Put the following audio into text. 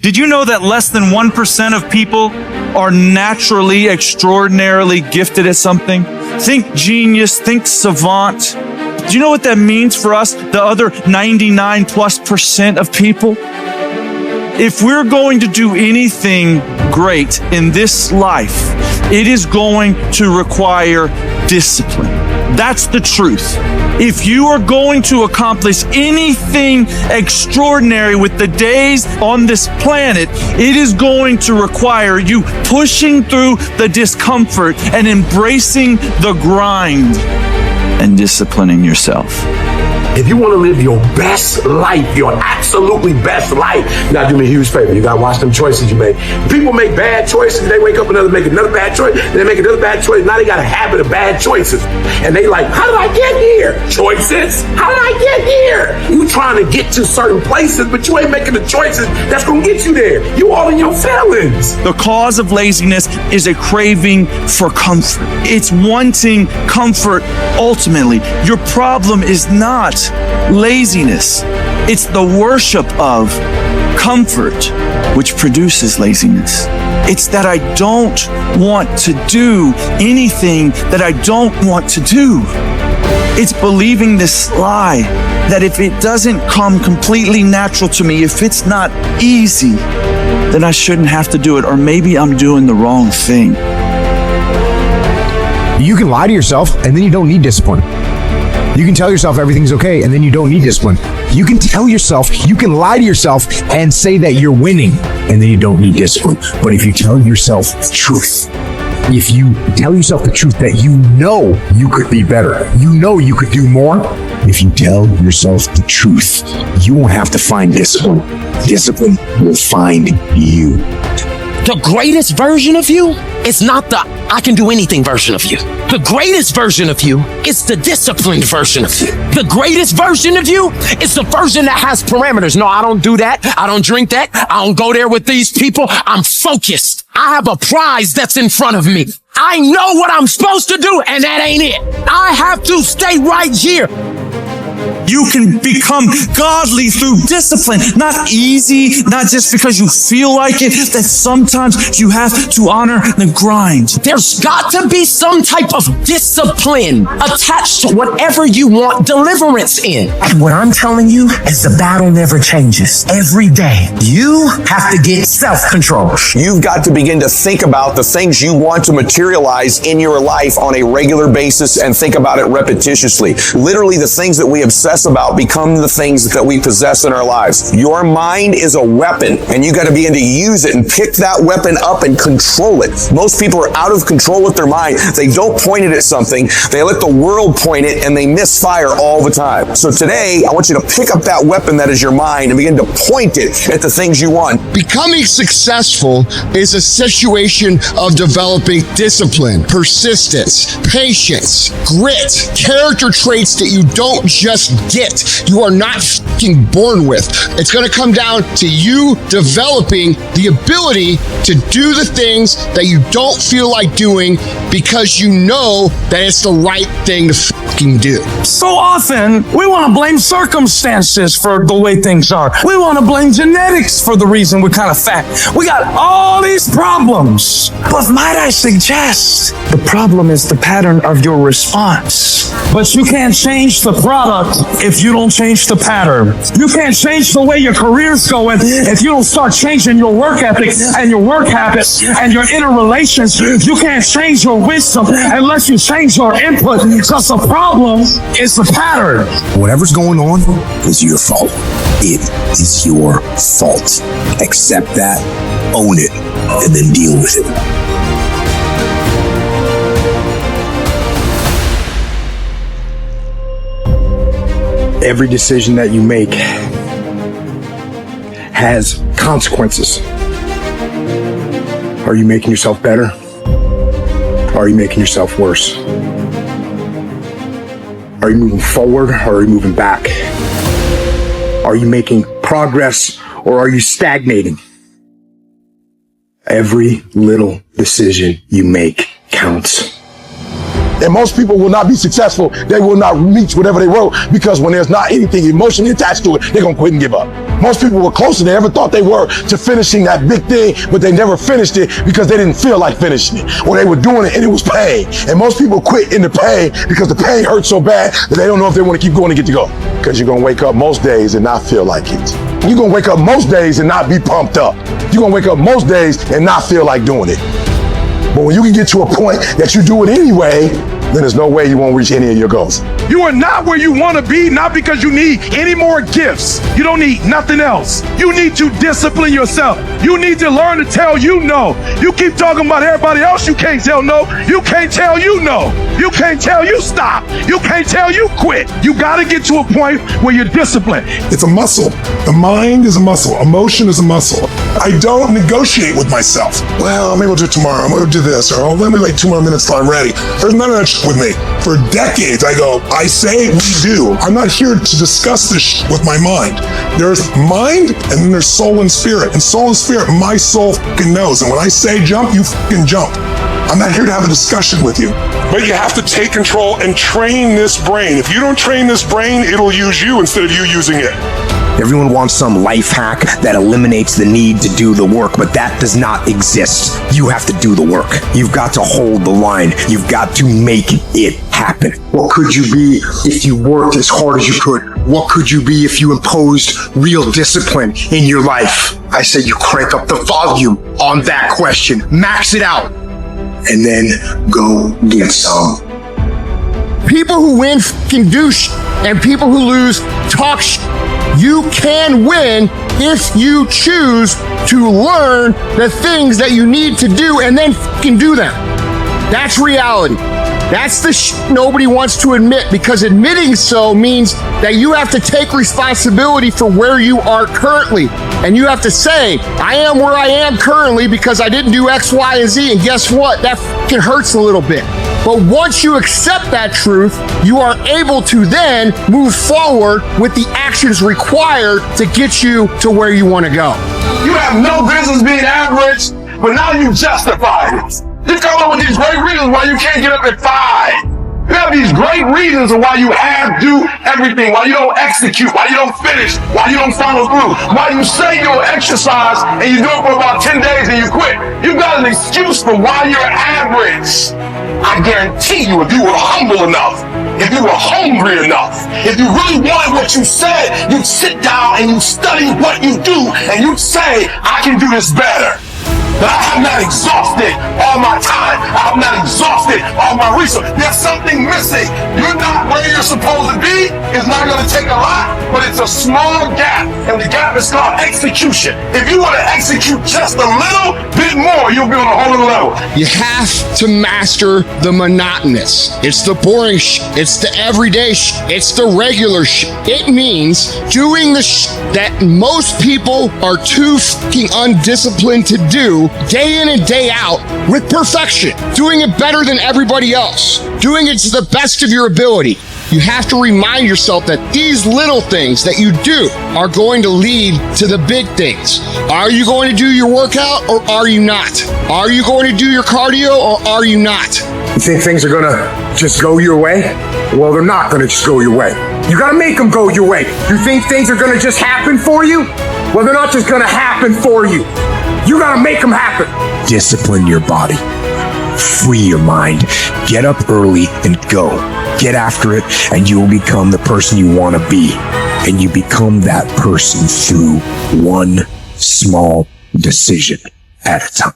Did you know that less than 1% of people are naturally extraordinarily gifted at something? Think genius, think savant. Do you know what that means for us, the other 99+% of people? If we're going to do anything great in this life, it is going to require discipline. That's the truth. If you are going to accomplish anything extraordinary with the days on this planet, it is going to require you pushing through the discomfort and embracing the grind and disciplining yourself. If you want to live your best life, your absolutely best life, you gotta do me a huge favor. You gotta watch them choices you make. People make bad choices, they wake up and make another bad choice, and they make another bad choice. Now they got a habit of bad choices. And they like, how did I get here? Choices? How did I get here? You trying to get to certain places, but you ain't making the choices that's gonna get you there. You all in your feelings. The cause of laziness is a craving for comfort. It's wanting comfort ultimately. Your problem is not laziness. It's the worship of comfort which produces laziness. It's that I don't want to do anything that I don't want to do. It's believing this lie that if it doesn't come completely natural to me, if it's not easy, then I shouldn't have to do it, or maybe I'm doing the wrong thing. You can lie to yourself and then you don't need discipline. You can tell yourself everything's okay and then you don't need discipline. You can lie to yourself and say that you're winning and then you don't need discipline. But if you tell yourself the truth, if you tell yourself the truth that you know you could be better, you know you could do more, if you tell yourself the truth, you won't have to find discipline. Discipline will find you. The greatest version of you is not the I can do anything version of you. The greatest version of you is the disciplined version of you. The greatest version of you is the version that has parameters. No, I don't do that. I don't drink that. I don't go there with these people. I'm focused. I have a prize that's in front of me. I know what I'm supposed to do, and that ain't it. I have to stay right here. You can become godly through discipline. Not easy, not just because you feel like it, that sometimes you have to honor the grind. There's got to be some type of discipline attached to whatever you want deliverance in. And what I'm telling you is the battle never changes. Every day, you have to get self-control. You've got to begin to think about the things you want to materialize in your life on a regular basis and think about it repetitiously. Literally, the things that we obsess about become the things that we possess in our lives. Your mind is a weapon, and you got to begin to use it and pick that weapon up and control it. Most people are out of control with their mind. They don't point it at something. They let the world point it, and they misfire all the time. So today, I want you to pick up that weapon that is your mind and begin to point it at the things you want. Becoming successful is a situation of developing discipline, persistence, patience, grit, character traits that you don't just get. You are not fucking born with. It's going to come down to you developing the ability to do the things that you don't feel like doing because you know that it's the right thing to fucking do. So often, we want to blame circumstances for the way things are. We want to blame genetics for the reason we're kind of fat. We got all these problems. But might I suggest, the problem is the pattern of your response. But you can't change the product if you don't change the pattern. You can't change the way your career's going if you don't start changing your work ethic and your work habits and your interrelations. You can't change your wisdom unless you change your input, because the problem is the pattern. Whatever's going on is your fault. It is your fault. Accept that, own it, and then deal with it. Every decision that you make has consequences. Are you making yourself better? Or are you making yourself worse? Are you moving forward or are you moving back? Are you making progress or are you stagnating? Every little decision you make counts. And most people will not be successful. They will not reach whatever they wrote because when there's not anything emotionally attached to it, they're going to quit and give up. Most people were closer than they ever thought they were to finishing that big thing, but they never finished it because they didn't feel like finishing it, or they were doing it and it was pain. And most people quit in the pain because the pain hurts so bad that they don't know if they want to keep going to get to go. Because you're going to wake up most days and not feel like it. You're going to wake up most days and not be pumped up. You're going to wake up most days and not feel like doing it. But when you can get to a point that you do it anyway, then there's no way you won't reach any of your goals. You are not where you want to be, not because you need any more gifts. You don't need nothing else. You need to discipline yourself. You need to learn to tell you no. You keep talking about everybody else you can't tell no. You can't tell you no. You can't tell you stop. You can't tell you quit. You got to get to a point where you're disciplined. It's a muscle. The mind is a muscle. Emotion is a muscle. I don't negotiate with myself. Well, maybe we'll do it tomorrow. I'm going to do this. Or let me wait 2 more minutes till I'm ready. There's none of that shit with me. For decades, I go, I say, we do. I'm not here to discuss this shit with my mind. There's mind, and then there's soul and spirit. And soul and spirit, my soul fucking knows. And when I say jump, you fucking jump. I'm not here to have a discussion with you. But you have to take control and train this brain. If you don't train this brain, it'll use you instead of you using it. Everyone wants some life hack that eliminates the need to do the work, but that does not exist. You have to do the work. You've got to hold the line. You've got to make it happen. What could you be if you worked as hard as you could? What could you be if you imposed real discipline in your life? I say you crank up the volume on that question, max it out, and then go get some. People who win can do and people who lose talk You can win if you choose to learn the things that you need to do and then can do them. That's reality. That's the nobody wants to admit, because admitting so means that you have to take responsibility for where you are currently. And you have to say, I am where I am currently because I didn't do X, Y, and Z. And guess what? That fucking hurts a little bit. But once you accept that truth, you are able to then move forward with the actions required to get you to where you want to go. You have no business being average, but now you justify it. You come up with these great reasons why you can't get up at 5. You have these great reasons of why you have do everything, why you don't execute, why you don't finish, why you don't follow through, why you say you'll exercise and you do it for about 10 days and you quit. You got an excuse for why you're average. I guarantee you, if you were humble enough, if you were hungry enough, if you really wanted what you said, you'd sit down and you study what you do and you'd say, I can do this better. But I have not exhausted all my time. I have not exhausted all my resources. There's something missing. You're not where you're supposed to be. It's not going to take a lot, but it's a small gap. And the gap is called execution. If you want to execute just a little bit more, you'll be on a whole other level. You have to master the monotonous. It's the boring It's the everyday It's the regular It means doing the that most people are too fucking undisciplined to do day in and day out with perfection, doing it better than everybody else, doing it to the best of your ability. You have to remind yourself that these little things that you do are going to lead to the big things. Are you going to do your workout or are you not? Are you going to do your cardio or are you not? You think things are gonna just go your way? Well, they're not gonna just go your way. You gotta make them go your way. You think things are gonna just happen for you? Well, they're not just gonna happen for you. You gotta make them happen. Discipline your body. Free your mind. Get up early and go. Get after it, and you will become the person you want to be. And you become that person through one small decision at a time.